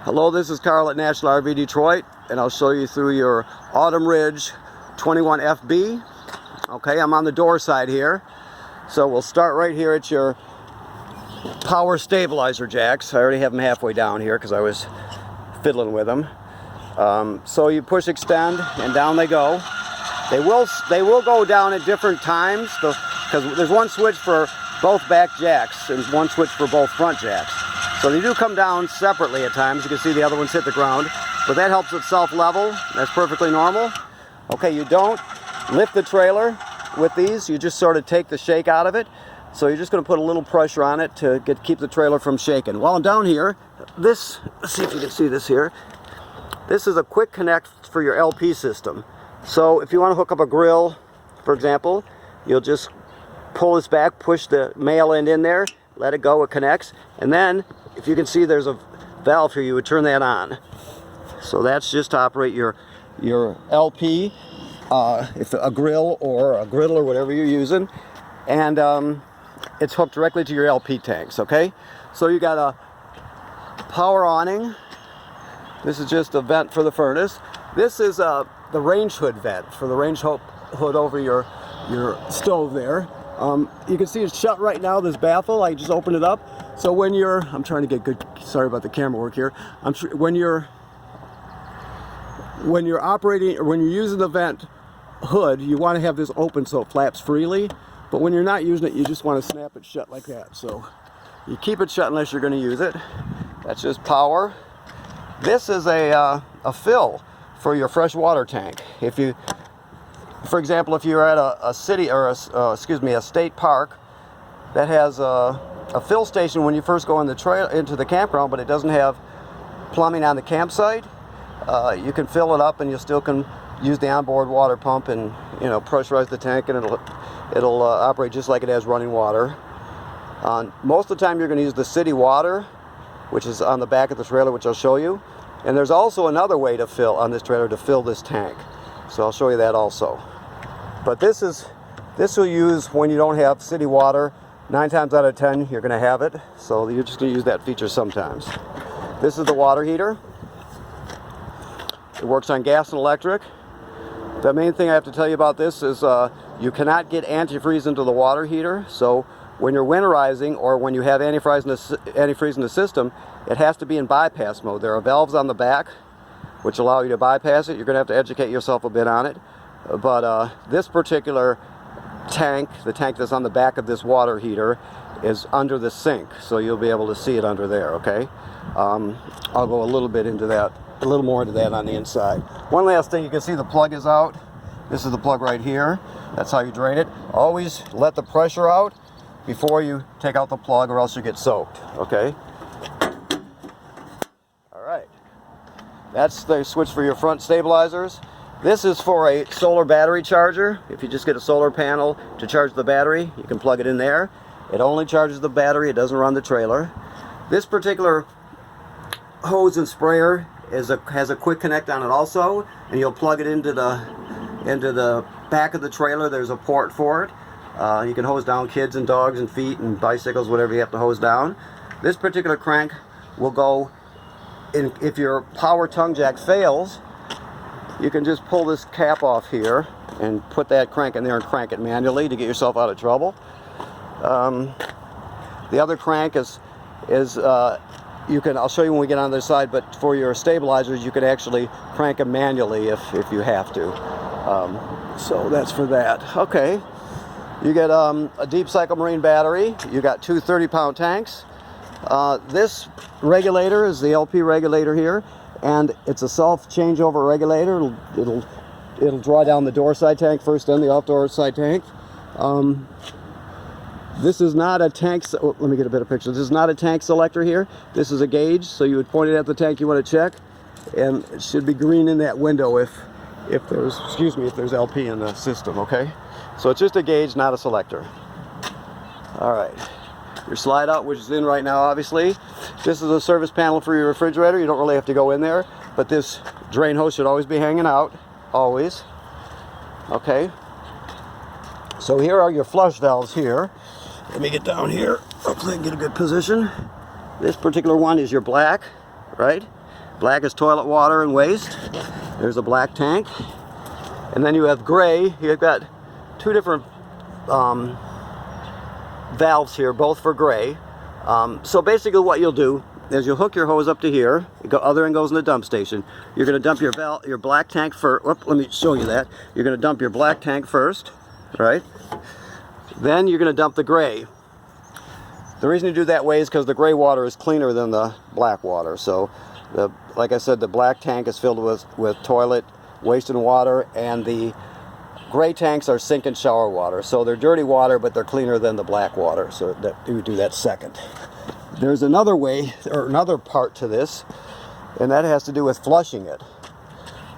Hello, this is Carl at National RV Detroit, and I'll show you through your Autumn Ridge 21FB. Okay, I'm on the door side here. So we'll start right here at your power stabilizer jacks. I already have them halfway down here because I was fiddling with them. So you push extend and down they go. They will go down at different times because there's one switch for both back jacks and one switch for both front jacks. So they do come down separately at times. You can see the other ones hit the ground, but that helps it self-level. That's perfectly normal. Okay, you don't lift the trailer with these. You just sort of take the shake out of it. So you're just going to put a little pressure on it to keep the trailer from shaking. While I'm down here, let's see if you can see this here. This is a quick connect for your LP system. So if you want to hook up a grill, for example, you'll just pull this back, push the male end in there, let it go, it connects, and then if you can see there's a valve here, you would turn that on. So that's just to operate your LP, if a grill or a griddle or whatever you're using, and it's hooked directly to your LP tanks. Okay, so you got a power awning. This is just a vent for the furnace. This is the range hood vent for the range hood over your stove there. You can see it's shut right now, this baffle. I just opened it up. So when I'm trying to get good, sorry about the camera work here. When you're operating, or when you're using the vent hood, you want to have this open so it flaps freely. But when you're not using it, you just want to snap it shut like that. So you keep it shut unless you're going to use it. That's just power. This is a fill for your fresh water tank. For example, if you're at a city or a state park that has a fill station when you first go into the campground, but it doesn't have plumbing on the campsite, you can fill it up and you still can use the onboard water pump and pressurize the tank, and it'll operate just like it has running water. Most of the time you're going to use the city water, which is on the back of the trailer, which I'll show you. And there's also another way to fill on this trailer to fill this tank. So I'll show you that also. But this will use when you don't have city water. 9 times out of 10 you're going to have it. So you're just going to use that feature sometimes. This is the water heater. It works on gas and electric. The main thing I have to tell you about this is you cannot get antifreeze into the water heater. So when you're winterizing or when you have antifreeze in the system, it has to be in bypass mode. There are valves on the back which allow you to bypass it. You're going to have to educate yourself a bit on it. But this particular tank, the tank that's on the back of this water heater, is under the sink. So you'll be able to see it under there, okay? I'll go a little more into that on the inside. One last thing, you can see the plug is out. This is the plug right here. That's how you drain it. Always let the pressure out before you take out the plug, or else you get soaked, okay? Alright, that's the switch for your front stabilizers. This is for a solar battery charger. If you just get a solar panel to charge the battery, you can plug it in there. It only charges the battery, it doesn't run the trailer. This particular hose and sprayer has a quick connect on it also, and you'll plug it into the back of the trailer. There's a port for it. You can hose down kids and dogs and feet and bicycles, whatever you have to hose down. This particular crank will go in. If your power tongue jack fails, you can just pull this cap off here and put that crank in there and crank it manually to get yourself out of trouble. The other crank is I'll show you when we get on the other side, but for your stabilizers you can actually crank them manually if you have to. So that's for that. Okay. You get a deep cycle marine battery. You got 2 30-pound tanks. This regulator is the LP regulator here, and it's a self changeover regulator. It'll draw down the door side tank first, then the off door side tank. This is not a tank. Let me get a better picture. This is not a tank selector here. This is a gauge. So you would point it at the tank you want to check, and it should be green in that window if there's LP in the system. Okay. So it's just a gauge, not a selector. All right. Your slide out, which is in right now, obviously. This is a service panel for your refrigerator. You don't really have to go in there, but this drain hose should always be hanging out, always. Okay. So here are your flush valves here. Let me get down here. Hopefully I can get a good position. This particular one is your black, right? Black is toilet water and waste. There's a black tank. And then you have gray. You've got two different valves here, both for gray. So basically what you'll do is you'll hook your hose up to here. The other end goes in the dump station. You're going to dump your black tank first. Let me show you that. You're going to dump your black tank first, right? Then you're going to dump the gray. The reason you do that way is because the gray water is cleaner than the black water. So, like I said, the black tank is filled with toilet waste and water, and the gray tanks are sink and shower water. So they're dirty water, but they're cleaner than the black water. So you do that second. There's another way, or another part to this, and that has to do with flushing it.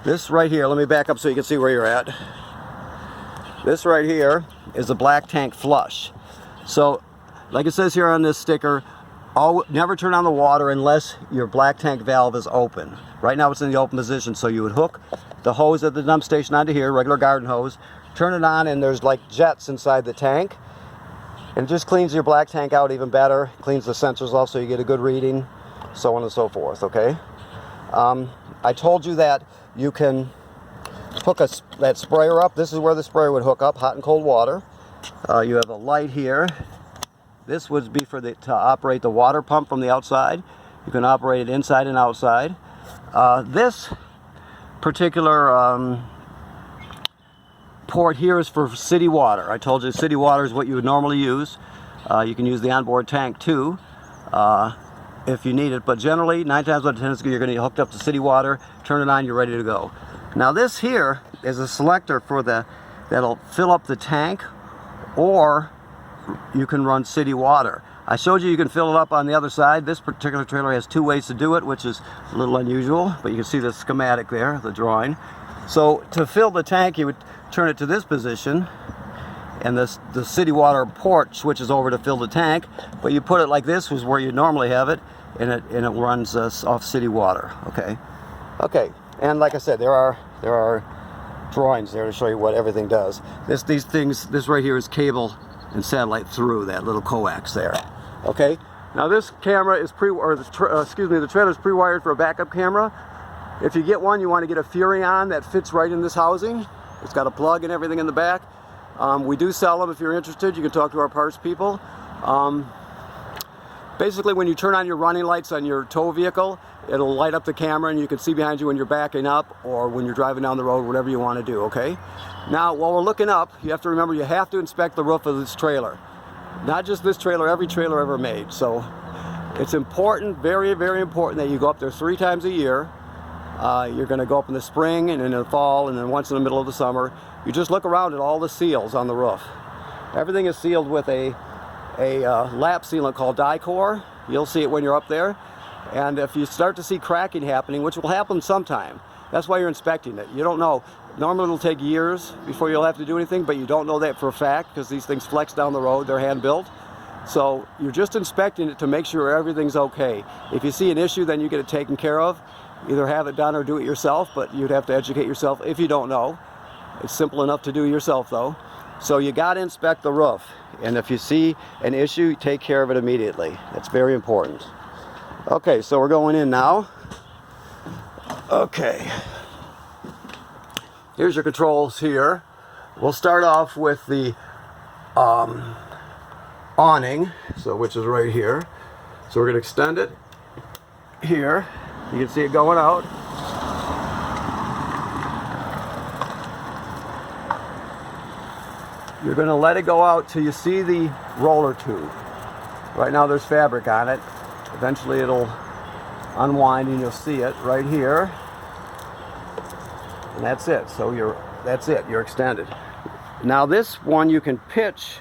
This right here, let me back up so you can see where you're at. This right here is the black tank flush. So, like it says here on this sticker, never turn on the water unless your black tank valve is open. Right now it's in the open position, so you would hook the hose at the dump station onto here, regular garden hose, turn it on, and there's like jets inside the tank. And it just cleans your black tank out even better, cleans the sensors off so you get a good reading, so on and so forth, okay? I told you that you can hook that sprayer up. This is where the sprayer would hook up, hot and cold water. You have a light here. This would be to operate the water pump from the outside. You can operate it inside and outside. This particular port here is for city water. I told you city water is what you would normally use. You can use the onboard tank too if you need it, but generally 9 times out of 10 you're going to be hooked up to city water, turn it on, you're ready to go. Now this here is a selector for that'll fill up the tank, or you can run city water. I showed you can fill it up on the other side. This particular trailer has 2 ways to do it, which is a little unusual, but you can see the schematic there, the drawing. So to fill the tank, you would turn it to this position, and the city water port switches over to fill the tank, but you put it like this, was where you normally have it, and it runs off city water. Okay, and like I said, there are drawings there to show you what everything does. This right here is cable and satellite through that little coax there. Okay, now this camera is the trailer is pre-wired for a backup camera. If you get one, you want to get a Furrion that fits right in this housing. It's got a plug and everything in the back. We do sell them. If you're interested, you can talk to our parts people. Basically, when you turn on your running lights on your tow vehicle, it'll light up the camera and you can see behind you when you're backing up or when you're driving down the road, whatever you want to do, okay? Now, while we're looking up, you have to remember you have to inspect the roof of this trailer. Not just this trailer, every trailer ever made. So it's important, very, very important, that you go up there 3 times a year. You're going to go up in the spring and in the fall and then once in the middle of the summer. You just look around at all the seals on the roof. Everything is sealed with a lap sealant called Dicor. You'll see it when you're up there. And if you start to see cracking happening, which will happen sometime, that's why you're inspecting it. You don't know. Normally it'll take years before you'll have to do anything, but you don't know that for a fact because these things flex down the road. They're hand built. So you're just inspecting it to make sure everything's okay. If you see an issue, then you get it taken care of. Either have it done or do it yourself, but you'd have to educate yourself if you don't know. It's simple enough to do yourself though. So you got to inspect the roof, and if you see an issue, take care of it immediately. That's very important. Okay, so we're going in now. Okay, here's your controls here. We'll start off with the awning, which is right here. So we're going to extend it here. You can see it going out. You're going to let it go out till you see the roller tube. Right now there's fabric on it. Eventually it'll unwind and you'll see it right here. And that's it. So you're extended. Now this one you can pitch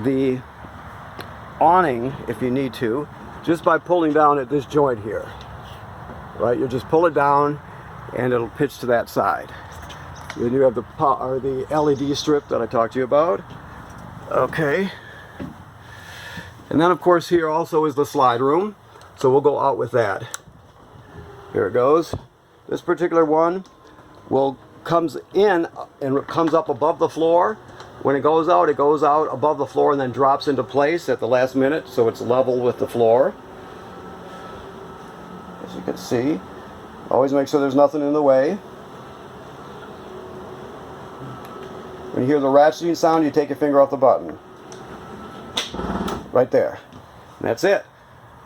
the awning if you need to, just by pulling down at this joint here. Right, you just pull it down and it'll pitch to that side. Then you have the LED strip that I talked to you about. Okay. And then of course here also is the slide room. So we'll go out with that. Here it goes. This particular one comes in and comes up above the floor. When it goes out above the floor and then drops into place at the last minute, so it's level with the floor. as you can see. Always make sure there's nothing in the way. When you hear the ratcheting sound, you take your finger off the button. Right there. And that's it.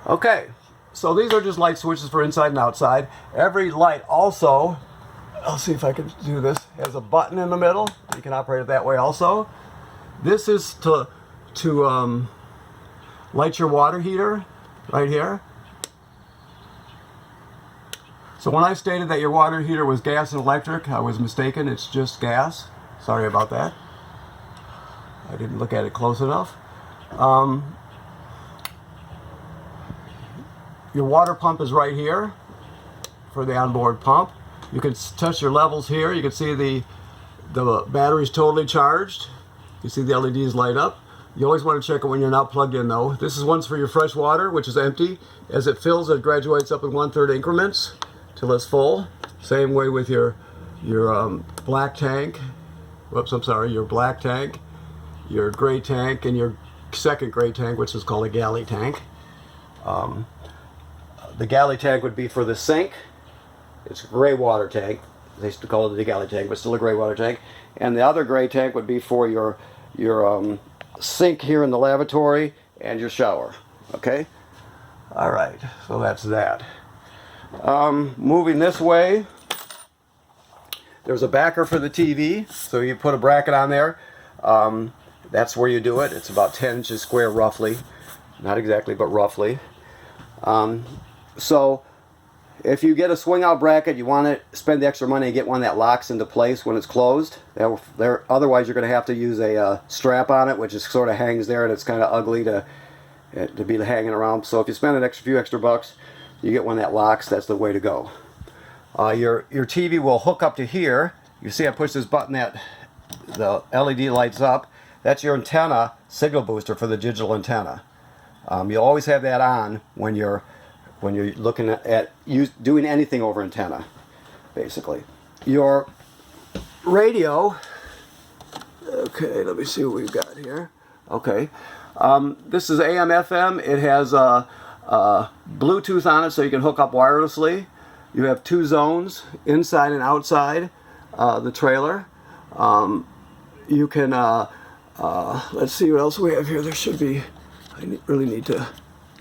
Okay, so these are just light switches for inside and outside. Every light also, I'll see if I can do this, has a button in the middle. You can operate it that way also. This is to light your water heater right here. So when I stated that your water heater was gas and electric, I was mistaken. It's just gas. Sorry about that. I didn't look at it close enough. Your water pump is right here for the onboard pump. You can touch your levels here. You can see the battery's totally charged. You see the LEDs light up. You always want to check it when you're not plugged in though. This is once for your fresh water, which is empty. As it fills, it graduates up in 1/3 increments till it's full. Same way with your black tank. Whoops, I'm sorry, your black tank, your gray tank, and your second gray tank, which is called a galley tank. The galley tank would be for the sink. It's a gray water tank. They used to call it the galley tank, but still a gray water tank. And the other gray tank would be for your sink here in the lavatory and your shower. Okay? All right, so that's that. Moving this way, there's a backer for the TV. So you put a bracket on there. That's where you do it. It's about 10 inches square roughly. Not exactly, but roughly. So if you get a swing out bracket, you want to spend the extra money and get one that locks into place when it's closed. Otherwise you're going to have to use a strap on it, which is sort of hangs there, and it's kind of ugly to be hanging around. So if you spend a few extra bucks, you get one that locks. That's the way to go. Your TV will hook up to here. You see I push this button that the LED lights up. That's your antenna signal booster for the digital antenna. You'll always have that on when you're looking at doing anything over antenna, basically. Your radio, okay, let me see what we've got here. Okay, this is AM FM. It has Bluetooth on it, so you can hook up wirelessly. You have 2 zones, inside and outside the trailer. You can, let's see what else we have here. There should be, I really need to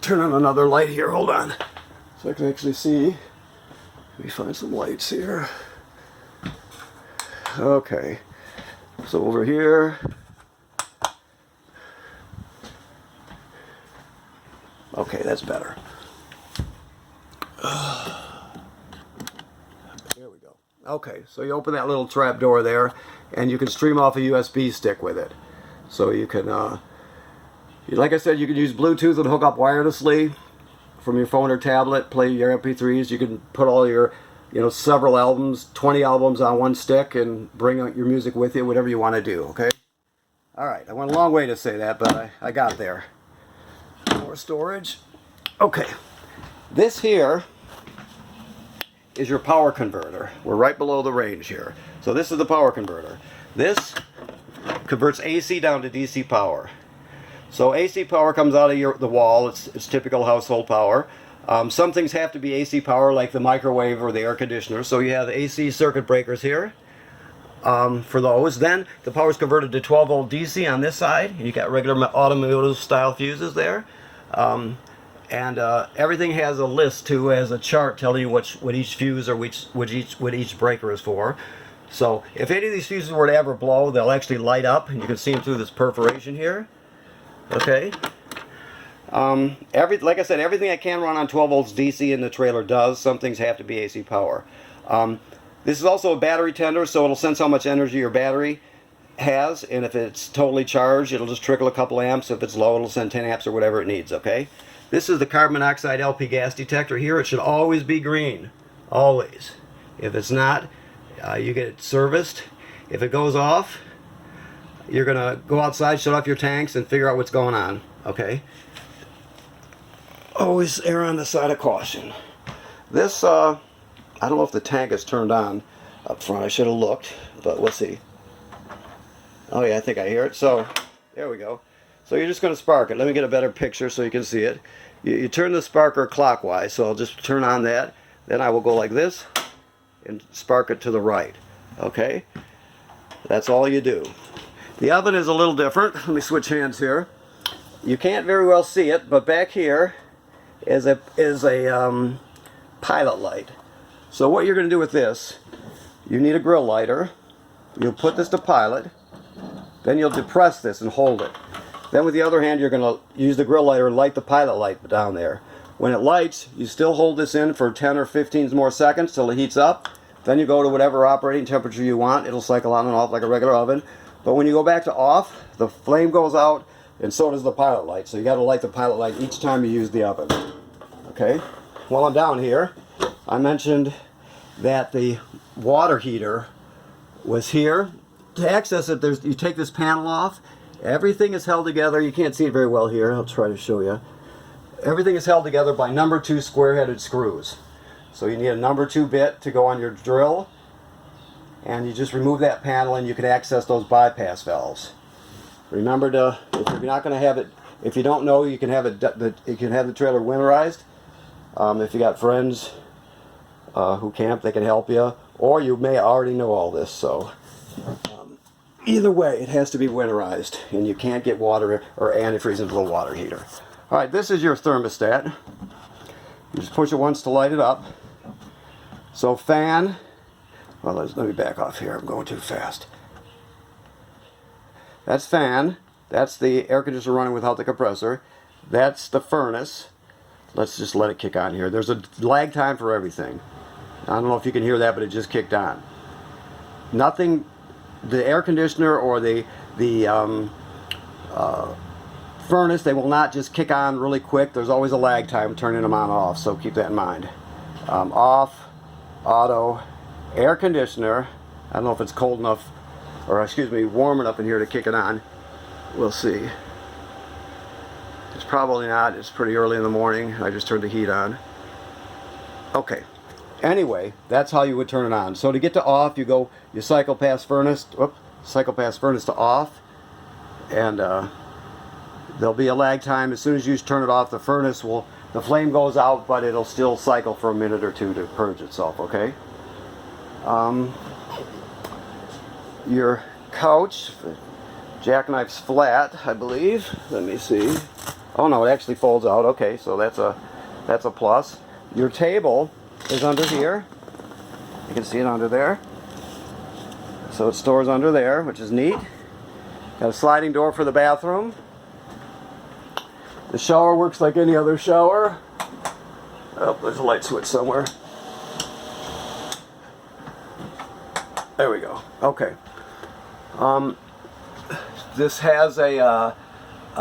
turn on another light here. Hold on. So I can actually see. Let me find some lights here. Okay. So over here. Okay, that's better. There we go. Okay, so you open that little trap door there, and you can stream off a USB stick with it. So you can, like I said, you can use Bluetooth and hook up wirelessly from your phone or tablet, play your MP3s. You can put all your, several albums, 20 albums on one stick and bring out your music with you, whatever you want to do, okay? All right, I went a long way to say that, but I got there. More storage. Okay, this here is your power converter. We're right below the range here. So this is the power converter. This converts AC down to DC power. So AC power comes out of the wall. It's typical household power. Some things have to be AC power, like the microwave or the air conditioner. So you have AC circuit breakers here for those. Then the power is converted to 12-volt DC on this side. You got regular automotive style fuses there. Everything has a list too, has a chart telling you what each fuse or what each breaker is for. So if any of these fuses were to ever blow, they'll actually light up, and you can see them through this perforation here. Okay. Like I said, everything I can run on 12 volts DC in the trailer does. Some things have to be AC power. This is also a battery tender, so it'll sense how much energy your battery has, and if it's totally charged, it'll just trickle a couple amps. If it's low, it'll send 10 amps or whatever it needs, okay? This is the carbon monoxide LP gas detector here. It should always be green. Always. If it's not, you get it serviced. If it goes off, you're going to go outside, shut off your tanks, and figure out what's going on, okay? Always err on the side of caution. This, I don't know if the tank is turned on up front. I should have looked, but let's see. Oh yeah, I think I hear it. So, there we go. So you're just going to spark it. Let me get a better picture so you can see it. you turn the sparker clockwise, so I'll just turn on that. Then I will go like this and spark it to the right. Okay? That's all you do. The oven is a little different. Let me switch hands here. You can't very well see it, but back here is a pilot light. So what you're going to do with this, you need a grill lighter. You'll put this to pilot. Then you'll depress this and hold it. Then with the other hand, you're going to use the grill lighter and light the pilot light down there. When it lights, you still hold this in for 10 or 15 more seconds till it heats up. Then you go to whatever operating temperature you want. It'll cycle on and off like a regular oven. But when you go back to off, the flame goes out and so does the pilot light. So you got to light the pilot light each time you use the oven. Okay? While I'm down here, I mentioned that the water heater was here. To access it, you take this panel off. Everything is held together. You can't see it very well here. I'll try to show you. Everything is held together by number 2 square-headed screws. So you need a number 2 bit to go on your drill, and you just remove that panel and you can access those bypass valves. Remember to, if you're not going to have it, if you don't know, you can have it. You can have the trailer winterized. If you got friends who camp, they can help you, or you may already know all this. So either way, it has to be winterized, and you can't get water or antifreeze into the water heater. All right, this is your thermostat. You just push it once to light it up. So fan, well, let me back off here. I'm going too fast. That's fan. That's the air conditioner running without the compressor. That's the furnace. Let's just let it kick on here. There's a lag time for everything. I don't know if you can hear that, but it just kicked on. Nothing, the air conditioner or the furnace, they will not just kick on really quick. There's always a lag time turning them on and off, so keep that in mind. Off, auto, air conditioner. I don't know if it's cold enough, or excuse me, warm enough in here to kick it on. We'll see. It's probably not. It's pretty early in the morning. I just turned the heat on. Okay. Anyway, that's how you would turn it on. So to get to off, you cycle past furnace. Cycle past furnace to off, and there'll be a lag time. As soon as you turn it off, the flame goes out, but it'll still cycle for a minute or two to purge itself. Okay. Your couch, jackknife's flat, I believe. Let me see. Oh no, it actually folds out. Okay, so that's a plus. Your table is under here. You can see it under there. So it stores under there, which is neat. Got a sliding door for the bathroom. The shower works like any other shower. Oh, there's a light switch somewhere. There we go. Okay. This has a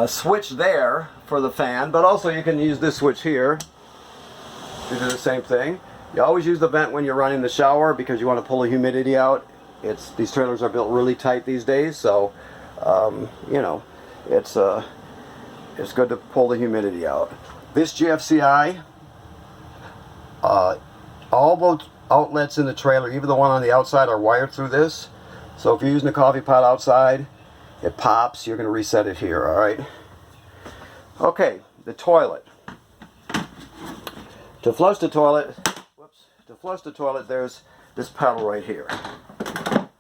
switch there for the fan, but also you can use this switch here to do the same thing. You always use the vent when you're running the shower because you want to pull the humidity out. These trailers are built really tight these days, so you know, it's good to pull the humidity out. This GFCI, all those outlets in the trailer, even the one on the outside, are wired through this. So if you're using a coffee pot outside, it pops, you're going to reset it here, all right? Okay, the toilet. To flush the toilet, there's this pedal right here.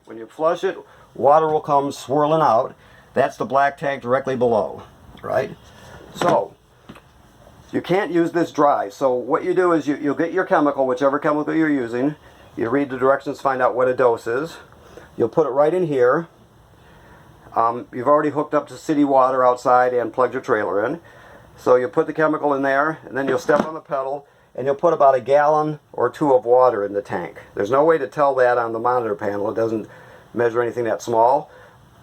When you flush it, water will come swirling out. That's the black tank directly below, right? So, you can't use this dry. So what you do is you'll get your chemical, whichever chemical you're using. You read the directions, find out what a dose is. You'll put it right in here. You've already hooked up to city water outside and plugged your trailer in. So you put the chemical in there, and then you'll step on the pedal, and you'll put about 1 gallon or 2 of water in the tank. There's no way to tell that on the monitor panel. It doesn't measure anything that small.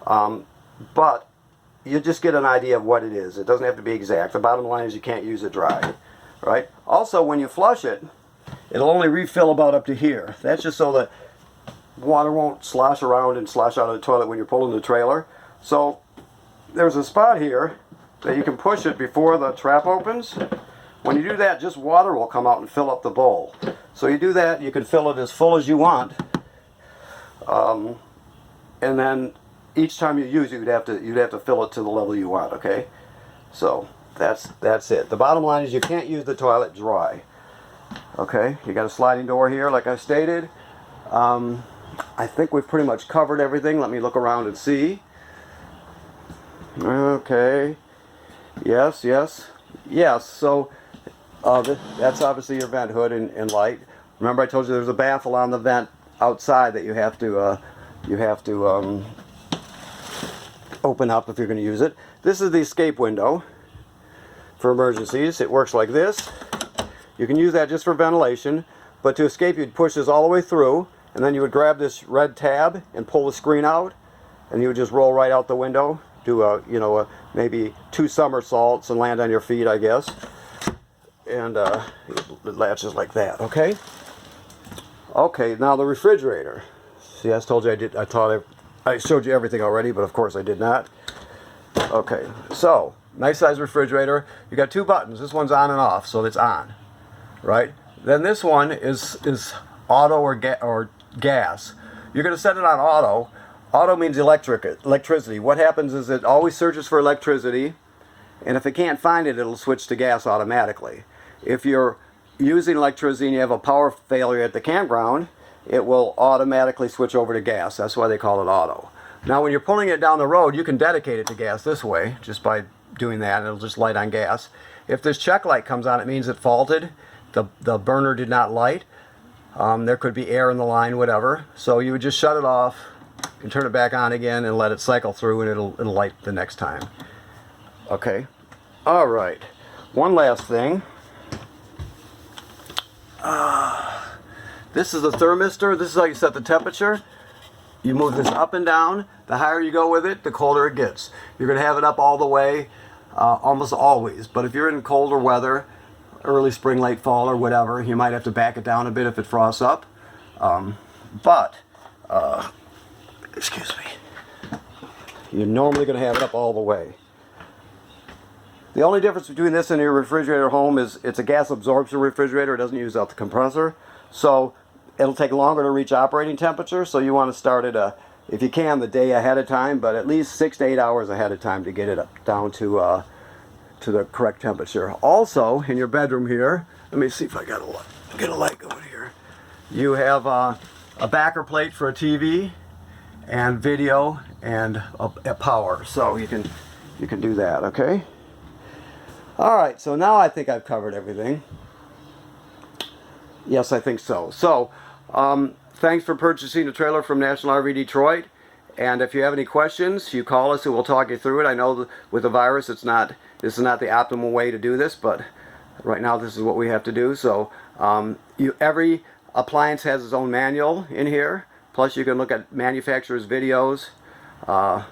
But you just get an idea of what it is. It doesn't have to be exact. The bottom line is you can't use it dry, right? Also, when you flush it, it'll only refill about up to here. That's just so that water won't slosh around and slosh out of the toilet when you're pulling the trailer. So there's a spot here that you can push it before the trap opens. When you do that, just water will come out and fill up the bowl. So you do that, you can fill it as full as you want, and then each time you use it, you'd have to fill it to the level you want. Okay, so That's it. The bottom line is you can't use the toilet dry. Okay, you got a sliding door here, like I stated. I think we've pretty much covered everything. Let me look around and see. Okay. Yes. So that's obviously your vent hood and light. Remember I told you there's a baffle on the vent outside that you have to open up if you're going to use it. This is the escape window for emergencies. It works like this. You can use that just for ventilation, but to escape you'd push this all the way through, and then you would grab this red tab and pull the screen out, and you would just roll right out the window, do maybe 2 somersaults and land on your feet, I guess. And it latches like that. Okay. Okay. Now the refrigerator. See, I told you I thought I showed you everything already, but of course I did not. Okay. So nice size refrigerator. You got 2 buttons. This one's on and off, so it's on. Right. Then this one is auto or gas. You're going to set it on auto. Auto means electricity. What happens is it always searches for electricity, and if it can't find it, it'll switch to gas automatically. If you're using electricity and you have a power failure at the campground, it will automatically switch over to gas. That's why they call it auto. Now when you're pulling it down the road, you can dedicate it to gas this way, just by doing that. It'll just light on gas. If this check light comes on, it means it faulted. The burner did not light. There could be air in the line, whatever. So you would just shut it off and turn it back on again and let it cycle through, and it'll light the next time. Okay. All right. One last thing. This is a thermistor. This is how you set the temperature. You move this up and down. The higher you go with it, the colder it gets. You're going to have it up all the way, almost always. But if you're in colder weather, early spring, late fall, or whatever, you might have to back it down a bit if it frosts up. Excuse me. You're normally going to have it up all the way. The only difference between this and your refrigerator home is it's a gas absorption refrigerator. It doesn't use out the compressor. So it'll take longer to reach operating temperature. So you want to start it, if you can, the day ahead of time, but at least 6 to 8 hours ahead of time to get it down to the correct temperature. Also, in your bedroom here, let me see if I get a light going here. You have a backer plate for a TV and video and a power, so you can do that. Okay. All right. So now I think I've covered everything. Yes, I think so. So, thanks for purchasing a trailer from National RV Detroit. And if you have any questions, you call us and we'll talk you through it. I know with the virus, this is not the optimal way to do this, but right now this is what we have to do. So every appliance has its own manual in here. Plus you can look at manufacturers' videos.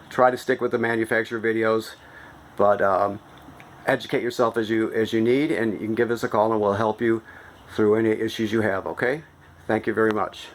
Try to stick with the manufacturer videos, but educate yourself as you need, and you can give us a call and we'll help you through any issues you have. Okay? Thank you very much.